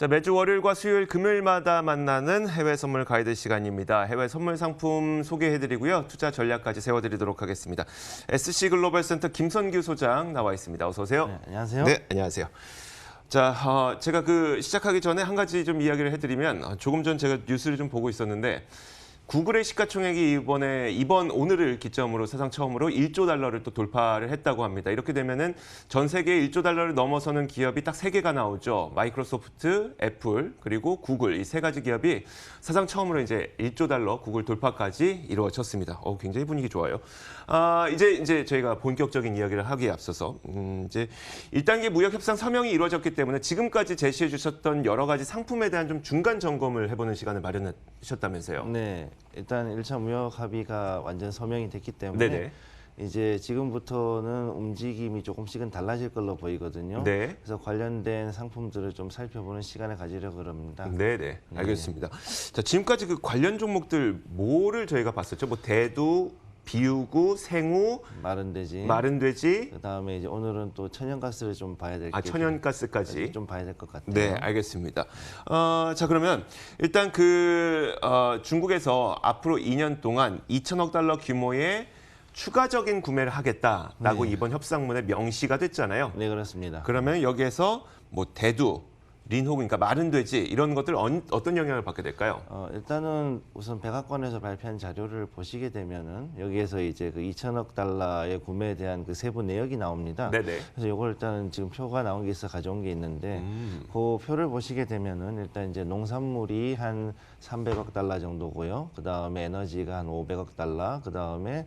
자, 매주 월요일과 수요일, 금요일마다 만나는 해외 선물 가이드 시간입니다. 해외 선물 상품 소개해드리고요. 투자 전략까지 세워드리도록 하겠습니다. SC 글로벌 센터 김선규 소장 나와 있습니다. 어서 오세요. 네, 안녕하세요. 네, 안녕하세요. 자, 제가 시작하기 전에 한 가지 좀 이야기를 해드리면 조금 전 제가 뉴스를 좀 보고 있었는데 구글의 시가총액이 오늘을 기점으로 세상 처음으로 1조 달러를 또 돌파를 했다고 합니다. 이렇게 되면은 전 세계 1조 달러를 넘어서는 기업이 딱 3개가 나오죠. 마이크로소프트, 애플, 그리고 구글 이 세 가지 기업이 사상 처음으로 이제 1조 달러 구글 돌파까지 이루어졌습니다. 굉장히 분위기 좋아요. 이제 저희가 본격적인 이야기를 하기에 앞서서 이제 1단계 무역 협상 서명이 이루어졌기 때문에 지금까지 제시해 주셨던 여러 가지 상품에 대한 좀 중간 점검을 해보는 시간을 마련하셨다면서요. 네, 일단 1차 무역 합의가 완전 서명이 됐기 때문에 네네. 이제 지금부터는 움직임이 조금씩은 달라질 걸로 보이거든요. 네. 그래서 관련된 상품들을 좀 살펴보는 시간을 가지려고 합니다. 네네, 알겠습니다. 자, 지금까지 그 관련 종목들 뭐를 저희가 봤었죠? 뭐 대두, 비우구, 생우, 마른 돼지. 그다음에 이제 오늘은 또 천연가스를 좀 봐야 될 게 천연가스까지 좀 봐야 될 것 같아요. 네, 알겠습니다. 자, 그러면 일단 중국에서 앞으로 2년 동안 2천억 달러 규모의 추가적인 구매를 하겠다라고 네. 이번 협상문에 명시가 됐잖아요. 네, 그렇습니다. 그러면 여기에서 뭐 대두, 린호그, 그러니까 마른 돼지 이런 것들 어떤 영향을 받게 될까요? 일단은 우선 백악관에서 발표한 자료를 보시게 되면은 여기에서 이제 그 2천억 달러의 구매에 대한 그 세부 내역이 나옵니다. 네네. 그래서 이걸 일단은 지금 표가 나온 게 있어 가져온 게 있는데 그 표를 보시게 되면은 일단 이제 농산물이 한 300억 달러 정도고요. 그 다음에 에너지가 한 500억 달러. 그 다음에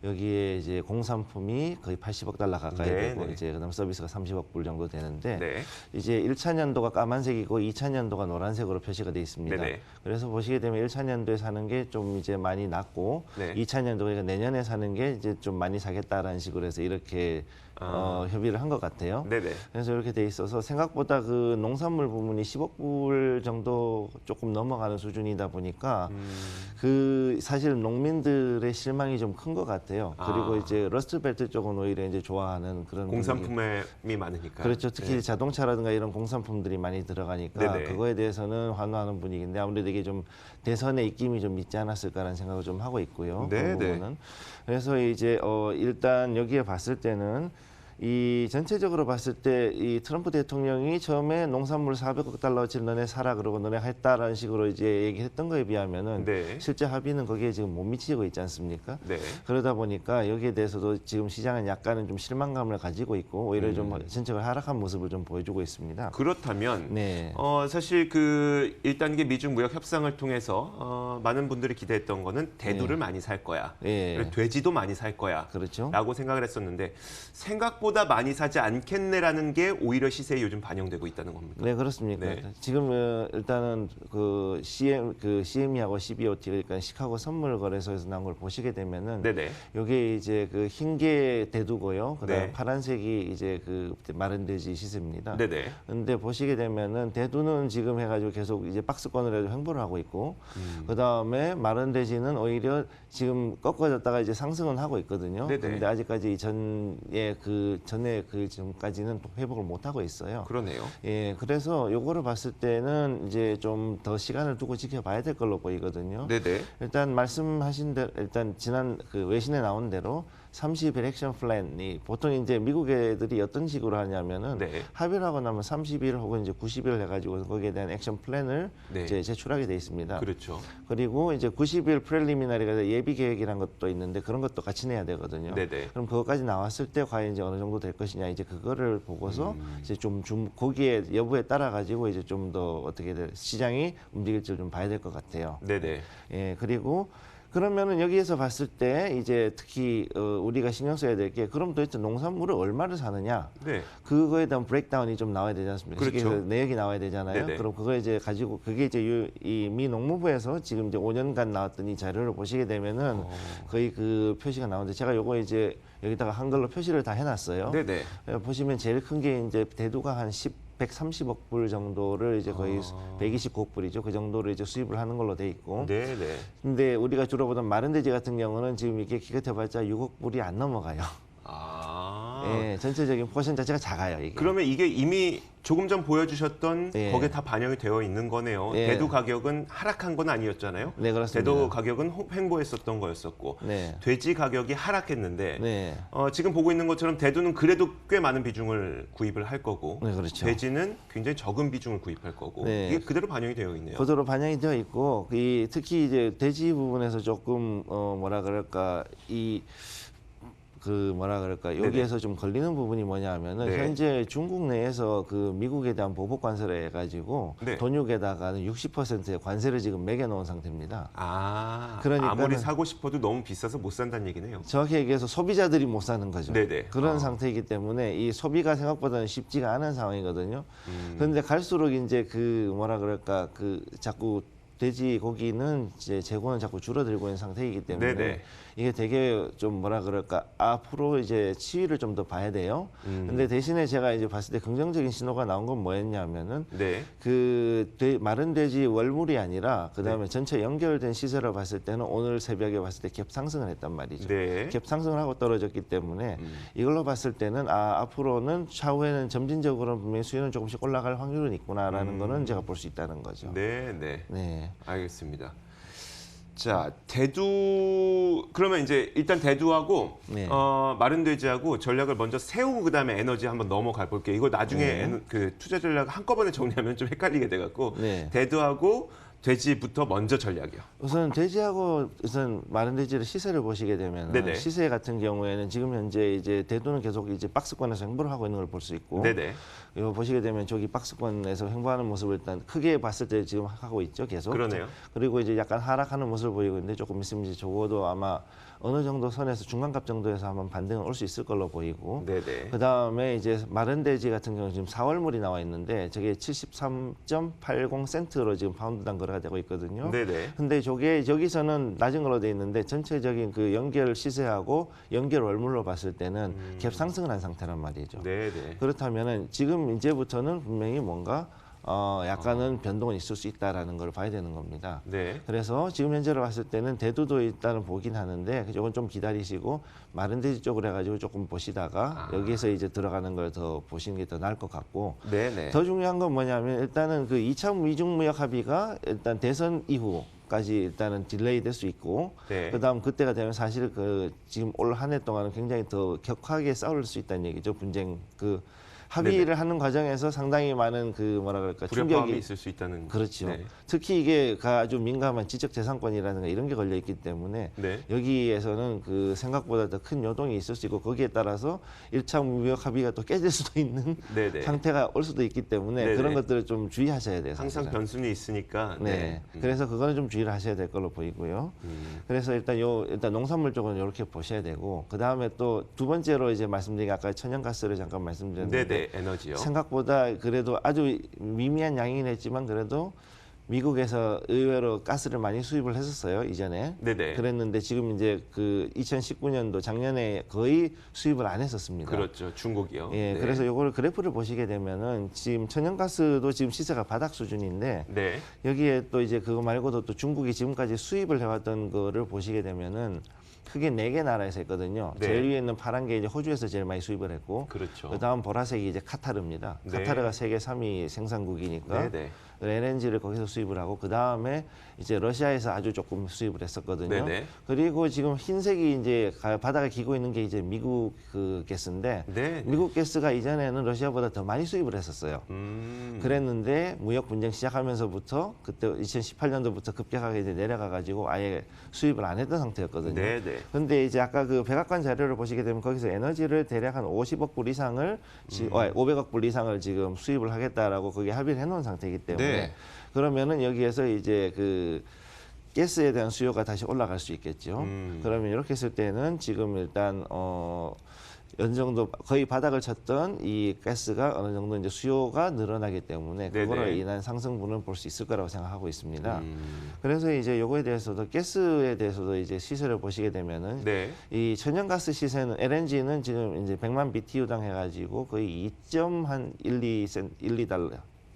여기에 이제 공산품이 거의 80억 달러 가까이 네, 되고 네. 이제 그다음 서비스가 30억 불 정도 되는데 네. 이제 1차 년도가 까만색이고 2차 년도가 노란색으로 표시가 돼 있습니다. 네네. 그래서 보시게 되면 1차 년도에 사는 게 좀 이제 많이 낮고 네. 2차 년도 그러니까 내년에 사는 게 이제 좀 많이 사겠다라는 식으로 해서 이렇게 협의를 한 것 같아요. 네네. 그래서 이렇게 돼 있어서 생각보다 그 농산물 부분이 10억 불 정도 조금 넘어가는 수준이다 보니까 그 사실 농민들의 실망이 좀 큰 것 같아요. 그리고 이제 러스트벨트 쪽은 오히려 이제 좋아하는 그런 공산품이 많으니까. 그렇죠. 특히 네. 자동차라든가 이런 공산품들이 많이 들어가니까 네네. 그거에 대해서는 환호하는 분위기인데 아무래도 이게 좀 대선의 입김이 좀 있지 않았을까라는 생각을 좀 하고 있고요. 네네. 그 부분은. 그래서 이제 일단 여기에 봤을 때는 이 전체적으로 봤을 때 이 트럼프 대통령이 처음에 농산물 400억 달러어치를 너네 사라 그러고 너네 했다라는 식으로 이제 얘기했던 거에 비하면은 네. 실제 합의는 거기에 지금 못 미치고 있지 않습니까? 네. 그러다 보니까 여기에 대해서도 지금 시장은 약간은 좀 실망감을 가지고 있고 오히려 좀 전체적으로 하락한 모습을 좀 보여주고 있습니다. 그렇다면 네. 사실 그 1단계 미중 무역 협상을 통해서 많은 분들이 기대했던 거는 대두를 많이 살 거야. 예. 그리고 돼지도 많이 살 거야. 그렇죠. 라고 생각을 했었는데 생각보다 많이 사지 않겠네라는 게 오히려 시세에 요즘 반영되고 있다는 겁니까? 네, 그렇습니까? 네. 지금 일단은 그 CME하고 CBOT 그러니까 시카고 선물 거래소에서 나온 걸 보시게 되면은 네네. 요게 이제 그 흰게 대두고요. 그다음 네. 파란색이 이제 그 마른 돼지 시세입니다. 네네. 근데 보시게 되면은 대두는 지금 해가지고 계속 이제 박스권을 해도 횡보를 하고 있고, 그 다음에 마른 돼지는 오히려 지금 꺾어졌다가 이제 상승은 하고 있거든요. 네네. 근데 아직까지 전에 그 지금까지는 또 회복을 못 하고 있어요. 그러네요. 예, 그래서 요거를 봤을 때는 이제 좀 더 시간을 두고 지켜봐야 될 걸로 보이거든요. 네네. 일단 말씀하신 대로 일단 지난 그 외신에 나온 대로 30일 액션 플랜이 보통 이제 미국 애들이 어떤 식으로 하냐면은 네. 합의를 하고 나면 30일 혹은 이제 90일 해가지고 거기에 대한 액션 플랜을 네. 이제 제출하게 돼 있습니다. 그렇죠. 그리고 이제 90일 프렐리미나리가 예비 계획이라는 것도 있는데 그런 것도 같이 내야 되거든요. 네네. 그럼 그것까지 나왔을 때 과연 이제 어느 정도 될 것이냐 이제 그거를 보고서 이제 좀 거기에 여부에 따라 가지고 이제 좀 더 어떻게 시장이 움직일지를 좀 봐야 될 것 같아요. 네네. 예, 그리고 그러면은 여기에서 봤을 때 이제 특히 우리가 신경 써야 될 게 그럼 도대체 농산물을 얼마를 사느냐 네. 그거에 대한 브레이크다운이 좀 나와야 되지 않습니까? 그렇죠. 그래서 내역이 나와야 되잖아요. 네네. 그럼 그거 이제 가지고 그게 이제 이 미 농무부에서 지금 이제 5년간 나왔던 이 자료를 보시게 되면은 거의 그 표시가 나오는데 제가 요거 이제 여기다가 한글로 표시를 다 해놨어요. 네네. 보시면 제일 큰 게 이제 대두가 한 130억 불 정도를 이제 거의 129억 불이죠. 그 정도를 이제 수입을 하는 걸로 돼 있고. 네네. 근데 우리가 주로 보던 마른 돼지 같은 경우는 지금 이게 기껏해봤자 6억 불이 안 넘어가요. 아. 예, 전체적인 포션 자체가 작아요. 이게. 그러면 이게 이미 조금 전 보여주셨던 예. 거기에 다 반영이 되어 있는 거네요. 예. 대두 가격은 하락한 건 아니었잖아요. 네, 그렇습니다. 대두 가격은 횡보했었던 거였었고 네. 돼지 가격이 하락했는데 네. 지금 보고 있는 것처럼 대두는 그래도 꽤 많은 비중을 구입을 할 거고 네, 그렇죠. 돼지는 굉장히 적은 비중을 구입할 거고 네. 이게 그대로 반영이 되어 있네요. 그대로 반영이 되어 있고 특히 이제 돼지 부분에서 조금 뭐라 그럴까 여기에서 좀 걸리는 부분이 뭐냐면은 네. 현재 중국 내에서 그 미국에 대한 보복 관세를 해가지고 네. 돈육에다가는 60%의 관세를 지금 매겨놓은 상태입니다. 그러니까는- 아무리 사고 싶어도 너무 비싸서 못 산다는 얘기네요. 정확히 얘기해서 소비자들이 못 사는 거죠. 네네. 그런 상태이기 때문에 이 소비가 생각보다는 쉽지가 않은 상황이거든요. 그런데 갈수록 이제 자꾸 돼지 고기는 이제 재고는 자꾸 줄어들고 있는 상태이기 때문에 네네. 이게 되게 좀 앞으로 이제 치유를 좀 더 봐야 돼요. 근데 대신에 제가 이제 봤을 때 긍정적인 신호가 나온 건 뭐였냐면은 네. 마른 돼지 월물이 아니라 그다음에 전체 연결된 시세로 봤을 때는 오늘 새벽에 봤을 때 갭 상승을 했단 말이죠. 네. 갭 상승을 하고 떨어졌기 때문에 이걸로 봤을 때는 앞으로는 차후에는 점진적으로 분명히 수요는 조금씩 올라갈 확률은 있구나라는 거는 제가 볼 수 있다는 거죠. 네, 네. 네. 알겠습니다. 자, 그러면 이제 일단 대두하고 네. 마른 돼지하고 전략을 먼저 세우고 그다음에 에너지 한번 넘어가 볼게요. 이거 나중에 그 투자 전략 한꺼번에 정리하면 좀 헷갈리게 돼 갖고 네. 대두하고 돼지부터 먼저 전략이요. 우선 돼지하고 마른 돼지의 시세를 보시게 되면 네네. 시세 같은 경우에는 지금 현재 이제 대두는 계속 이제 박스권에서 횡보를 하고 있는 걸 볼 수 있고 네네. 이거 보시게 되면 저기 박스권에서 횡보하는 모습을 일단 크게 봤을 때 지금 하고 있죠, 계속. 그러네요. 그리고 이제 약간 하락하는 모습을 보이고 있는데 조금 있으면 이제 적어도 아마 어느 정도 선에서 중간값 정도에서 한번 반등은 올 수 있을 걸로 보이고. 네네. 그 다음에 이제 마른 돼지 같은 경우는 지금 4월물이 나와 있는데 저게 73.80센트로 지금 파운드당 거래가 되고 있거든요. 네네. 근데 저게 여기서는 낮은 걸로 돼 있는데 전체적인 그 연결 시세하고 연결 월물로 봤을 때는 갭 상승을 한 상태란 말이죠. 네네. 그렇다면은 지금 이제부터는 분명히 뭔가 약간은 변동은 있을 수 있다라는 걸 봐야 되는 겁니다. 네. 그래서 지금 현재로 봤을 때는 대두도 일단은 보긴 하는데 이건 좀 기다리시고 마른 돼지 쪽으로 해가지고 조금 보시다가 여기에서 이제 들어가는 걸 더 보시는 게 더 나을 것 같고 네네. 더 중요한 건 뭐냐면 일단은 그 2차 미중 무역 합의가 일단 대선 이후까지 일단은 딜레이 될 수 있고 네. 그다음 그때가 되면 사실 지금 올 한 해 동안은 굉장히 더 격하게 싸울 수 있다는 얘기죠. 분쟁 합의를 하는 과정에서 상당히 많은 불협화음이 충격이 있을 수 있다는. 그렇죠. 네. 특히 이게 아주 민감한 지적재산권이라든가 이런 게 걸려 있기 때문에 네. 여기에서는 생각보다 더 큰 요동이 있을 수 있고 거기에 따라서 1차 무역 합의가 또 깨질 수도 있는 네네. 상태가 올 수도 있기 때문에 네네. 그런 것들을 좀 주의하셔야 돼요. 항상 사실은. 변수는 있으니까. 네. 그래서 그거는 좀 주의를 하셔야 될 걸로 보이고요. 그래서 일단 농산물 쪽은 이렇게 보셔야 되고 그 다음에 또 두 번째로 이제 말씀드린 아까 천연가스를 잠깐 말씀드렸는데 네네. 에너지요. 생각보다 그래도 아주 미미한 양이긴 했지만 그래도 미국에서 의외로 가스를 많이 수입을 했었어요 이전에. 네네. 그랬는데 지금 이제 2019년도 작년에 거의 수입을 안 했었습니다. 그렇죠. 중국이요. 예, 네. 그래서 요걸 그래프를 보시게 되면은 지금 천연가스도 지금 시세가 바닥 수준인데 네. 여기에 또 이제 그거 말고도 또 중국이 지금까지 수입을 해왔던 거를 보시게 되면은 크게 4개 나라에서 했거든요. 네. 제일 위에 있는 파란 게 이제 호주에서 제일 많이 수입을 했고, 그렇죠. 그다음 보라색이 이제 카타르입니다. 네. 카타르가 세계 3위 생산국이니까 네네. LNG를 거기서 수입을 하고 그 다음에 이제 러시아에서 아주 조금 수입을 했었거든요. 네네. 그리고 지금 흰색이 이제 바닥에 기고 있는 게 이제 미국 가스인데 네. 미국 가스가 이전에는 러시아보다 더 많이 수입을 했었어요. 그랬는데 무역 분쟁 시작하면서부터 그때 2018년도부터 급격하게 이제 내려가 가지고 아예 수입을 안 했던 상태였거든요. 네네. 근데 이제 아까 그 백악관 자료를 보시게 되면 거기서 에너지를 대략 한 50억 불 이상을 500억 불 이상을 지금 수입을 하겠다라고 거기에 합의를 해놓은 상태이기 때문에 네. 그러면은 여기에서 이제 가스에 대한 수요가 다시 올라갈 수 있겠죠. 그러면 이렇게 했을 때는 지금 일단 어느 정도 거의 바닥을 쳤던 이 가스가 어느 정도 이제 수요가 늘어나기 때문에 그거로 네네. 인한 상승분을 볼 수 있을 거라고 생각하고 있습니다. 그래서 이제 요거에 대해서도 가스에 대해서도 이제 시세를 보시게 되면은 네. 이 천연가스 시세는 LNG는 지금 이제 100만 BTU당 해가지고 거의 2.12달러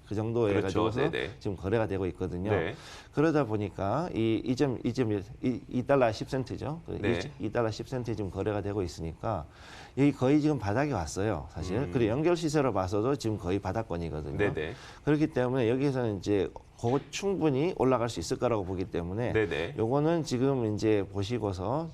그 정도 그렇죠. 해가지고서 네네. 지금 거래가 되고 있거든요. 네. 그러다 보니까 이 2달러 10센트죠. 네. 2달러 10센트 지금 거래가 되고 있으니까 여기 거의 지금 바닥이 왔어요, 사실. 그리고 연결 시세로 봐서도 지금 거의 바닥권이거든요. 네네. 그렇기 때문에 여기서는 이제 충분히 올라갈 수 있을 거라고 보기 때문에 네네. 요거는 지금 이제 보시고서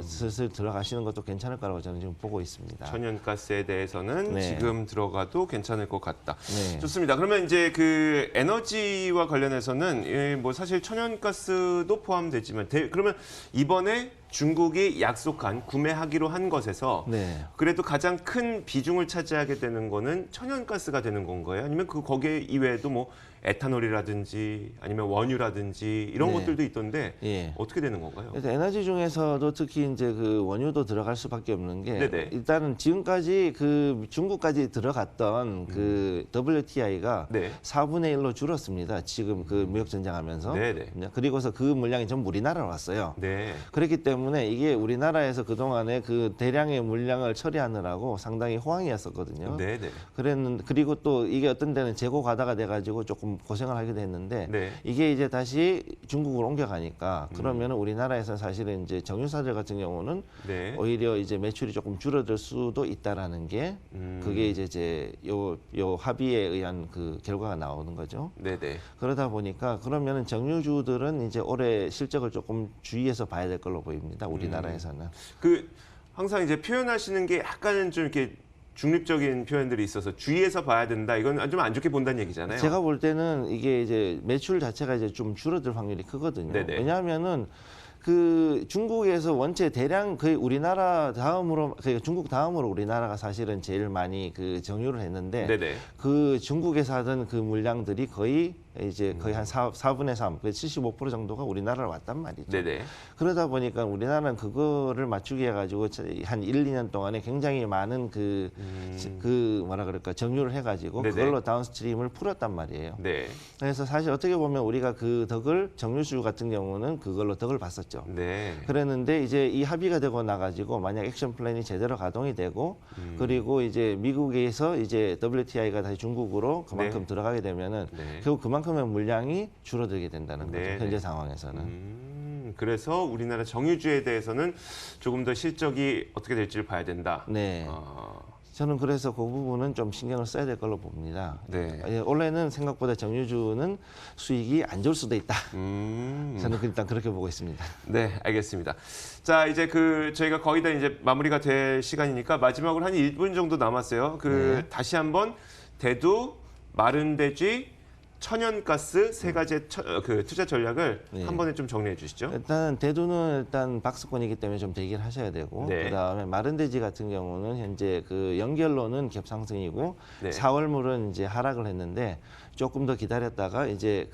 슬슬 들어가시는 것도 괜찮을 거라고 저는 지금 보고 있습니다. 천연가스에 대해서는 네. 지금 들어가도 괜찮을 것 같다. 네. 좋습니다. 그러면 이제 그 에너지와 관련해서는 뭐 사실 천연가스도 포함되지만 그러면 이번에 중국이 약속한 구매하기로 한 것에서 네. 그래도 가장 큰 비중을 차지하게 되는 거는 천연가스가 되는 건가요? 아니면 거기에 이외에도 뭐 에탄올이라든지 아니면 원유라든지 이런 네. 것들도 있던데 예. 어떻게 되는 건가요? 그래서 에너지 중에서도 특히 이제 그 원유도 들어갈 수밖에 없는 게 네네. 일단은 지금까지 그 중국까지 들어갔던 그 WTI가 네. 4분의 1로 줄었습니다. 지금 그 무역 전쟁하면서. 네네. 그리고서 그 물량이 전부 우리나라로 왔어요. 네. 그렇기 때문에 이게 우리나라에서 그동안에 그 대량의 물량을 처리하느라고 상당히 호황이었었거든요. 네네. 그리고 또 이게 어떤 데는 재고 가다가 돼가지고 조금 고생을 하기도 했는데 네. 이게 이제 다시 중국으로 옮겨가니까 그러면 우리나라에서 사실은 이제 정유사들 같은 경우는 네. 오히려 이제 매출이 조금 줄어들 수도 있다라는 게 그게 이제 요 합의에 의한 그 결과가 나오는 거죠. 네네. 그러다 보니까 그러면은 정유주들은 이제 올해 실적을 조금 주의해서 봐야 될 걸로 보입니다. 우리나라에서는. 그 항상 이제 표현하시는 게 약간은 좀 이렇게 중립적인 표현들이 있어서 주의해서 봐야 된다. 이건 좀 안 좋게 본다는 얘기잖아요. 제가 볼 때는 이게 이제 매출 자체가 이제 좀 줄어들 확률이 크거든요. 네네. 왜냐하면은 그 중국에서 원체 대량 거의 우리나라 다음으로 중국 다음으로 우리나라가 사실은 제일 많이 그 정유를 했는데 네네. 그 중국에서 하던 그 물량들이 거의 이제 거의 한 4분의 3, 75% 정도가 우리나라로 왔단 말이죠. 네네. 그러다 보니까 우리나라는 그거를 맞추기 해가지고 한 1, 2년 동안에 굉장히 많은 그 뭐라 그럴까 정유를 해가지고 네네. 그걸로 다운스트림을 풀었단 말이에요. 네. 그래서 사실 어떻게 보면 우리가 그 덕을 정유주 같은 경우는 그걸로 덕을 봤었죠. 네. 그랬는데 이제 이 합의가 되고 나가지고 만약 액션 플랜이 제대로 가동이 되고 그리고 이제 미국에서 이제 WTI가 다시 중국으로 그만큼 네. 들어가게 되면은 네. 결국 그만큼의 물량이 줄어들게 된다는 거죠. 네. 현재 상황에서는. 그래서 우리나라 정유주에 대해서는 조금 더 실적이 어떻게 될지를 봐야 된다. 네. 저는 그래서 그 부분은 좀 신경을 써야 될 걸로 봅니다. 네. 올해는 생각보다 정유주는 수익이 안 좋을 수도 있다. 음. 저는 일단 그렇게 보고 있습니다. 네, 알겠습니다. 자, 이제 저희가 거의 다 이제 마무리가 될 시간이니까 마지막으로 한 1분 정도 남았어요. 네. 다시 한번 대두, 마른대쥐, 천연가스 세 가지의 투자 전략을 네. 한 번에 좀 정리해 주시죠. 일단 대두는 일단 박스권이기 때문에 좀 대기를 하셔야 되고 네. 그다음에 마른돼지 같은 경우는 현재 그 연결로는 갭상승이고 네. 4월물은 이제 하락을 했는데 조금 더 기다렸다가 이제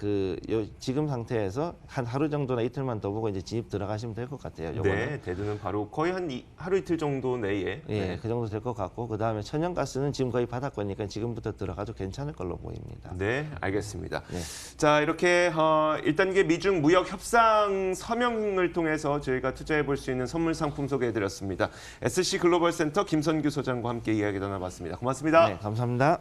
지금 상태에서 한 하루 정도나 이틀만 더 보고 이제 진입 들어가시면 될 것 같아요. 요거는. 네, 대두는 바로 거의 한 하루 이틀 정도 내에. 예, 네. 그 정도 될 것 같고 그다음에 천연가스는 지금 거의 바닥권이니까 지금부터 들어가도 괜찮을 걸로 보입니다. 네, 알겠습니다. 네. 자, 이렇게 1단계 미중 무역 협상 서명을 통해서 저희가 투자해 볼 수 있는 선물 상품 소개해 드렸습니다. SC 글로벌 센터 김선규 소장과 함께 이야기 나눠봤습니다. 고맙습니다. 네, 감사합니다.